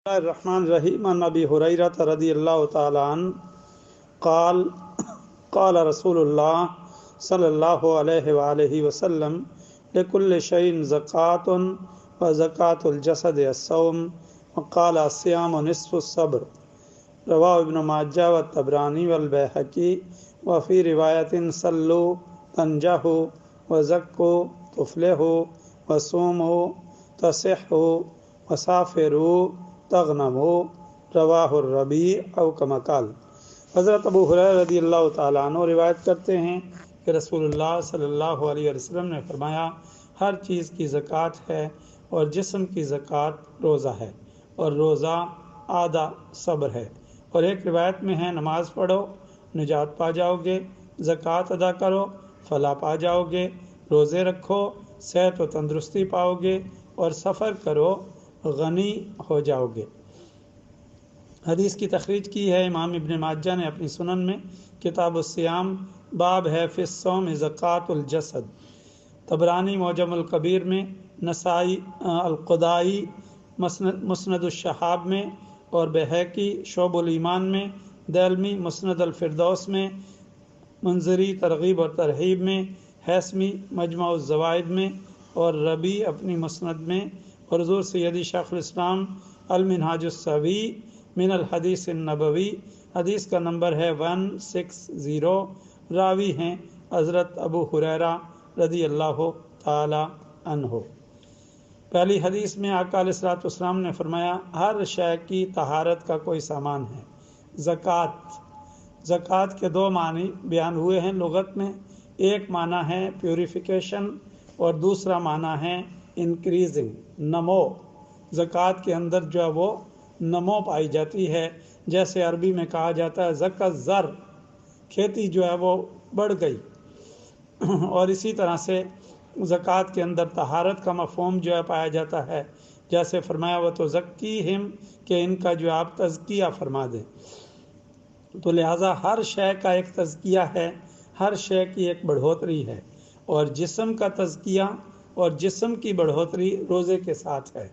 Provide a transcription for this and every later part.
الرحمن الرحیم عن ابی ہریرہ رضی اللہ تعالی عنہ قال قال رسول اللہ صلی اللہ علیہ وآلہ وسلم لکل شیء زکاۃ وزکاۃ الجسد الصوم وقال الصیام نصف الصبر رواہ ابن ماجہ والطبرانی والبیہقی وفی روایت صلوا تنجحوا وزکوا تفلحوا وصوموا تصحوا وسافروا تغنموا رواہ الربیع او کما قال۔ حضرت ابو ہریرہ رضی اللہ تعالیٰ عنہ روایت کرتے ہیں کہ رسول اللہ صلی اللہ علیہ وسلم نے فرمایا، ہر چیز کی زکوٰۃ ہے اور جسم کی زکوٰۃ روزہ ہے، اور روزہ آدھا صبر ہے۔ اور ایک روایت میں ہے، نماز پڑھو نجات پا جاؤ گے، زکوٰۃ ادا کرو فلاح پا جاؤ گے، روزے رکھو صحت و تندرستی پاؤ گے، اور سفر کرو غنی ہو جاؤ گے۔ حدیث کی تخریج کی ہے امام ابن ماجہ نے اپنی سنن میں، کتاب الصیام، باب ہے فی الصوم زکوٰۃ الجسد۔ طبرانی معجم الکبیر میں، نسائی القدائی مسند الشہاب میں، اور بیہقی شعب الایمان میں، دلمی مسند الفردوس میں، منذری ترغیب اور ترہیب میں، ہیثمی مجمع الزوائد میں، اور ربیع اپنی مسند میں، اور حضور سیدی شیخ الاسلام المنہاج السوی من الحدیث النبوی، حدیث کا نمبر ہے 160، راوی ہیں حضرت ابو ہریرہ رضی اللہ تعالی عنہ۔ پہلی حدیث میں آقا علیہ الصلوۃ والسلام نے فرمایا، ہر شے کی طہارت کا کوئی سامان ہے۔ زکوٰۃ کے دو معنی بیان ہوئے ہیں لغت میں، ایک معنی ہے پیوریفیکیشن اور دوسرا معنی ہے انکریزنگ، نمو۔ زکوٰۃ کے اندر جو ہے وہ نمو پائی جاتی ہے، جیسے عربی میں کہا جاتا ہے زکا زر، کھیتی جو ہے وہ بڑھ گئی۔ اور اسی طرح سے زکوٰۃ کے اندر طہارت کا مفہوم جو ہے پایا جاتا ہے، جیسے فرمایا وہ تو زکیہم، کہ ان کا جو آپ تزکیہ فرما دیں۔ تو لہٰذا ہر شے کا ایک تزکیہ ہے، ہر شے کی ایک بڑھوتری ہے، اور جسم کا تزکیہ اور جسم کی بڑھوتری روزے کے ساتھ ہے۔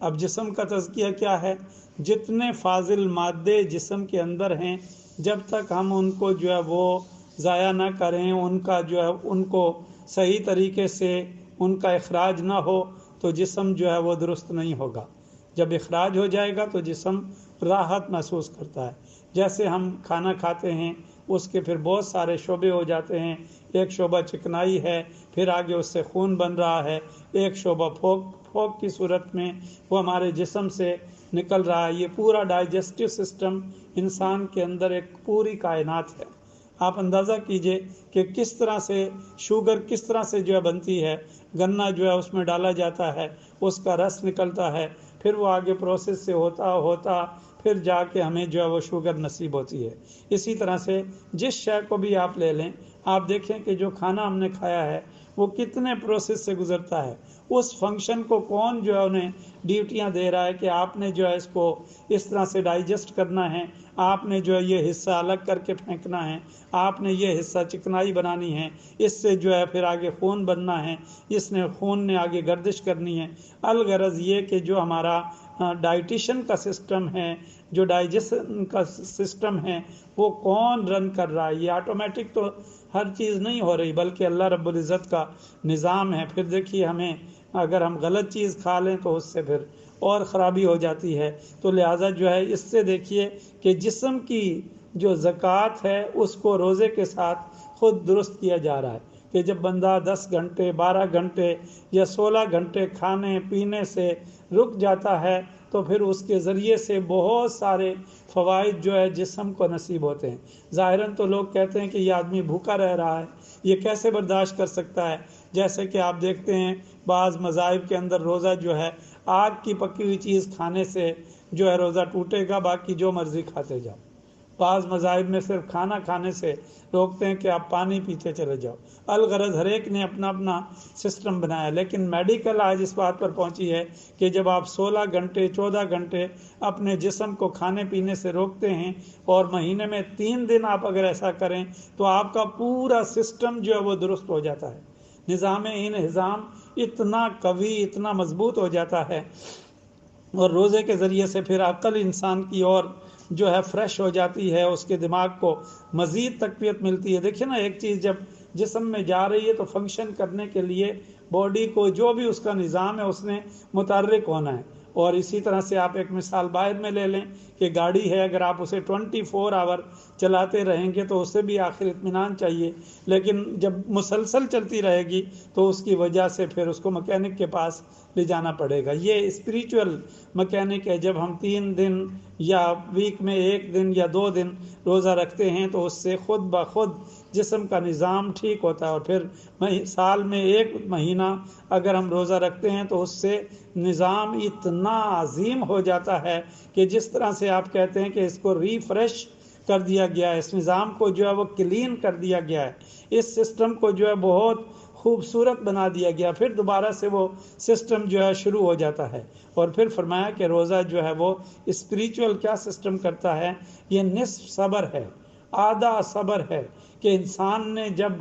اب جسم کا تزکیہ کیا ہے؟ جتنے فاضل مادے جسم کے اندر ہیں، جب تک ہم ان کو جو ہے وہ ضائع نہ کریں، ان کا جو ہے ان کو صحیح طریقے سے ان کا اخراج نہ ہو، تو جسم جو ہے وہ درست نہیں ہوگا۔ جب اخراج ہو جائے گا تو جسم راحت محسوس کرتا ہے۔ جیسے ہم کھانا کھاتے ہیں، اس کے پھر بہت سارے شعبے ہو جاتے ہیں، ایک شعبہ چکنائی ہے، پھر آگے اس سے خون بن رہا ہے، ایک شعبہ پھوک کی صورت میں وہ ہمارے جسم سے نکل رہا ہے۔ یہ پورا ڈائجسٹو سسٹم انسان کے اندر ایک پوری کائنات ہے۔ آپ اندازہ کیجئے کہ کس طرح سے شوگر کس طرح سے جو ہے بنتی ہے، گنا جو ہے اس میں ڈالا جاتا ہے، اس کا رس نکلتا ہے، پھر وہ آگے پروسیس سے ہوتا پھر جا کے ہمیں جو ہے وہ شوگر نصیب ہوتی ہے۔ اسی طرح سے جس شے کو بھی آپ لے لیں، آپ دیکھیں کہ جو کھانا ہم نے کھایا ہے وہ کتنے پروسیس سے گزرتا ہے، اس فنکشن کو کون جو ہے انہیں ڈیوٹیاں دے رہا ہے کہ آپ نے جو ہے اس کو اس طرح سے ڈائجسٹ کرنا ہے، آپ نے جو ہے یہ حصہ الگ کر کے پھینکنا ہے، آپ نے یہ حصہ چکنائی بنانی ہے، اس سے جو ہے پھر آگے خون بننا ہے، خون نے آگے گردش کرنی ہے۔ الغرض یہ کہ جو ہمارا ڈائٹیشن کا سسٹم ہے، جو ڈائجیشن کا سسٹم ہے، وہ کون رن کر رہا ہے؟ یہ آٹومیٹک تو ہر چیز نہیں ہو رہی، بلکہ اللہ رب العزت کا نظام ہے۔ پھر دیکھیے ہمیں اگر ہم غلط چیز کھا لیں تو اس سے پھر اور خرابی ہو جاتی ہے۔ تو لہٰذا جو ہے اس سے دیکھیے کہ جسم کی جو زکوٰۃ ہے اس کو روزے کے ساتھ خود درست کیا جا رہا ہے، کہ جب بندہ 10 گھنٹے 12 گھنٹے یا 16 گھنٹے کھانے پینے سے رک جاتا ہے، تو پھر اس کے ذریعے سے بہت سارے فوائد جو ہے جسم کو نصیب ہوتے ہیں۔ ظاہراً تو لوگ کہتے ہیں کہ یہ آدمی بھوکا رہ رہا ہے، یہ کیسے برداشت کر سکتا ہے؟ جیسے کہ آپ دیکھتے ہیں بعض مذاہب کے اندر روزہ جو ہے آگ کی پکی ہوئی چیز کھانے سے جو ہے روزہ ٹوٹے گا، باقی جو مرضی کھاتے جاؤ۔ بعض مذاہب میں صرف کھانا کھانے سے روکتے ہیں کہ آپ پانی پیتے چلے جاؤ۔ الغرض ہر ایک نے اپنا اپنا سسٹم بنایا، لیکن میڈیکل آج اس بات پر پہنچی ہے کہ جب آپ 16 گھنٹے 14 گھنٹے اپنے جسم کو کھانے پینے سے روکتے ہیں، اور مہینے میں 3 دن آپ اگر ایسا کریں، تو آپ کا پورا سسٹم جو ہے وہ درست ہو جاتا ہے۔ نظام انہضام اتنا قوی، اتنا مضبوط ہو جاتا ہے اور روزے کے ذریعے سے پھر عقل انسان کی اور جو ہے فریش ہو جاتی ہے، اس کے دماغ کو مزید تقویت ملتی ہے۔ دیکھیں نا، ایک چیز جب جسم میں جا رہی ہے تو فنکشن کرنے کے لیے باڈی کو جو بھی اس کا نظام ہے اس نے متحرک ہونا ہے۔ اور اسی طرح سے آپ ایک مثال باہر میں لے لیں کہ گاڑی ہے، اگر آپ اسے 24 آور چلاتے رہیں گے تو اسے بھی آخر اطمینان چاہیے، لیکن جب مسلسل چلتی رہے گی تو اس کی وجہ سے پھر اس کو مکینک کے پاس لے جانا پڑے گا۔ یہ اسپریچول مکینک ہے۔ جب ہم 3 دن یا ویک میں 1 دن یا 2 دن روزہ رکھتے ہیں تو اس سے خود بخود جسم کا نظام ٹھیک ہوتا ہے، اور پھر سال میں 1 مہینہ اگر ہم روزہ رکھتے ہیں تو اس سے نظام اتنا عظیم ہو جاتا ہے کہ جس طرح سے آپ کہتے ہیں کہ اس کو ریفریش کر دیا گیا ہے، اس نظام کو جو ہے وہ کلین کر دیا گیا ہے، اس سسٹم کو جو ہے بہت خوبصورت بنا دیا گیا، پھر دوبارہ سے وہ سسٹم جو ہے شروع ہو جاتا ہے۔ اور پھر فرمایا کہ روزہ جو ہے وہ اسپریچول کیا سسٹم کرتا ہے، یہ نصف صبر ہے، آدھا صبر ہے، کہ انسان نے جب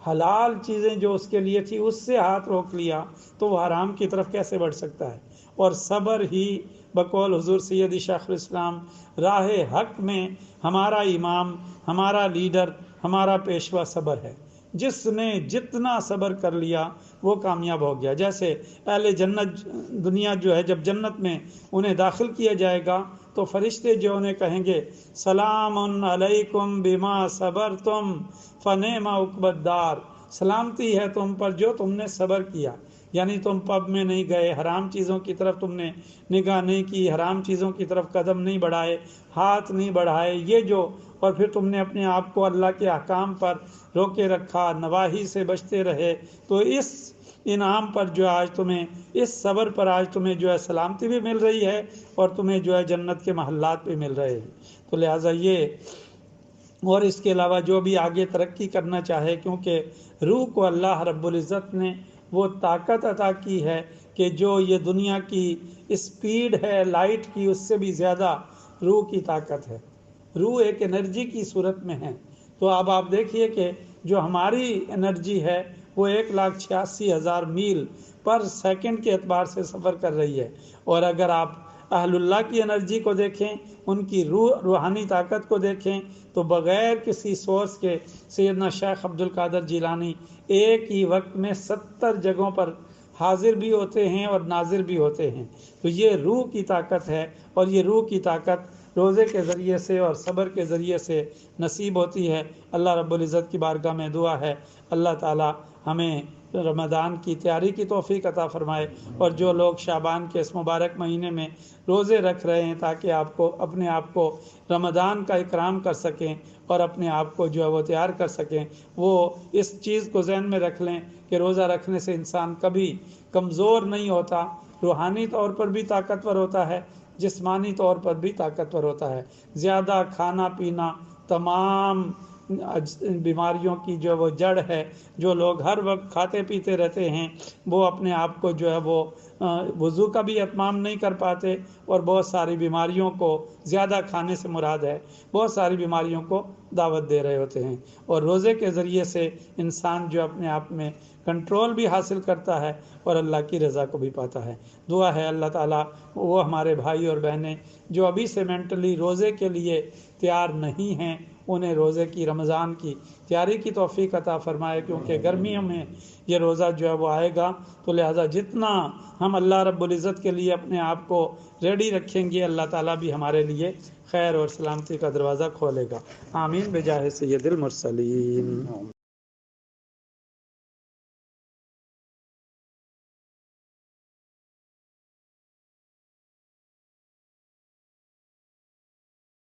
حلال چیزیں جو اس کے لیے تھی اس سے ہاتھ روک لیا تو وہ حرام کی طرف کیسے بڑھ سکتا ہے۔ اور صبر ہی بقول حضور سیدی شیخ الاسلام راہ حق میں ہمارا امام، ہمارا لیڈر، ہمارا پیشوا صبر ہے۔ جس نے جتنا صبر کر لیا وہ کامیاب ہو گیا۔ جیسے اہل جنت دنیا جو ہے، جب جنت میں انہیں داخل کیا جائے گا تو فرشتے جو انہیں کہیں گے سلام علیکم بما صبرتم فنعم عقبی الدار، سلامتی ہے تم پر جو تم نے صبر کیا، یعنی تم پب میں نہیں گئے، حرام چیزوں کی طرف تم نے نگاہ نہیں کی، حرام چیزوں کی طرف قدم نہیں بڑھائے، ہاتھ نہیں بڑھائے، یہ جو، اور پھر تم نے اپنے آپ کو اللہ کے احکام پر روکے رکھا، نواہی سے بچتے رہے، تو اس انعام پر جو آج تمہیں، اس صبر پر آج تمہیں جو ہے سلامتی بھی مل رہی ہے اور تمہیں جو ہے جنت کے محلات بھی مل رہے ہیں۔ تو لہٰذا یہ، اور اس کے علاوہ جو بھی آگے ترقی کرنا چاہے، کیونکہ روح کو اللہ رب العزت نے وہ طاقت عطا کی ہے کہ جو یہ دنیا کی اسپیڈ ہے لائٹ کی، اس سے بھی زیادہ روح کی طاقت ہے۔ روح ایک انرجی کی صورت میں ہے۔ تو اب آپ دیکھیے کہ جو ہماری انرجی ہے وہ 1,86,000 میل پر سیکنڈ کے اعتبار سے سفر کر رہی ہے، اور اگر آپ اہل اللہ کی انرجی کو دیکھیں، ان کی روحانی طاقت کو دیکھیں، تو بغیر کسی سورس کے سیدنا شیخ عبد القادر جیلانی ایک ہی وقت میں 70 جگہوں پر حاضر بھی ہوتے ہیں اور ناظر بھی ہوتے ہیں۔ تو یہ روح کی طاقت ہے، اور یہ روح کی طاقت روزے کے ذریعے سے اور صبر کے ذریعے سے نصیب ہوتی ہے۔ اللہ رب العزت کی بارگاہ میں دعا ہے اللہ تعالی ہمیں رمضان کی تیاری کی توفیق عطا فرمائے، اور جو لوگ شعبان کے اس مبارک مہینے میں روزے رکھ رہے ہیں تاکہ آپ کو اپنے آپ کو رمضان کا اکرام کر سکیں اور اپنے آپ کو جو ہے وہ تیار کر سکیں، وہ اس چیز کو ذہن میں رکھ لیں کہ روزہ رکھنے سے انسان کبھی کمزور نہیں ہوتا، روحانی طور پر بھی طاقتور ہوتا ہے، جسمانی طور پر بھی طاقتور ہوتا ہے۔ زیادہ کھانا پینا تمام بیماریوں کی جو وہ جڑ ہے۔ جو لوگ ہر وقت کھاتے پیتے رہتے ہیں وہ اپنے آپ کو جو ہے وہ وضو کا بھی اتمام نہیں کر پاتے، اور بہت ساری بیماریوں کو، زیادہ کھانے سے مراد ہے بہت ساری بیماریوں کو دعوت دے رہے ہوتے ہیں۔ اور روزے کے ذریعے سے انسان جو اپنے آپ میں کنٹرول بھی حاصل کرتا ہے اور اللہ کی رضا کو بھی پاتا ہے۔ دعا ہے اللہ تعالیٰ وہ ہمارے بھائی اور بہنیں جو ابھی سے مینٹلی روزے کے لیے تیار نہیں ہیں، انہیں روزے کی، رمضان کی تیاری کی توفیق عطا فرمائے، کیونکہ گرمیوں میں یہ روزہ جو ہے وہ آئے گا، تو لہٰذا جتنا ہم اللہ رب العزت کے لیے اپنے آپ کو ریڈی رکھیں گے، اللہ تعالیٰ بھی ہمارے لیے خیر اور سلامتی کا دروازہ کھولے گا۔ آمین بجاہ سید المرسلین۔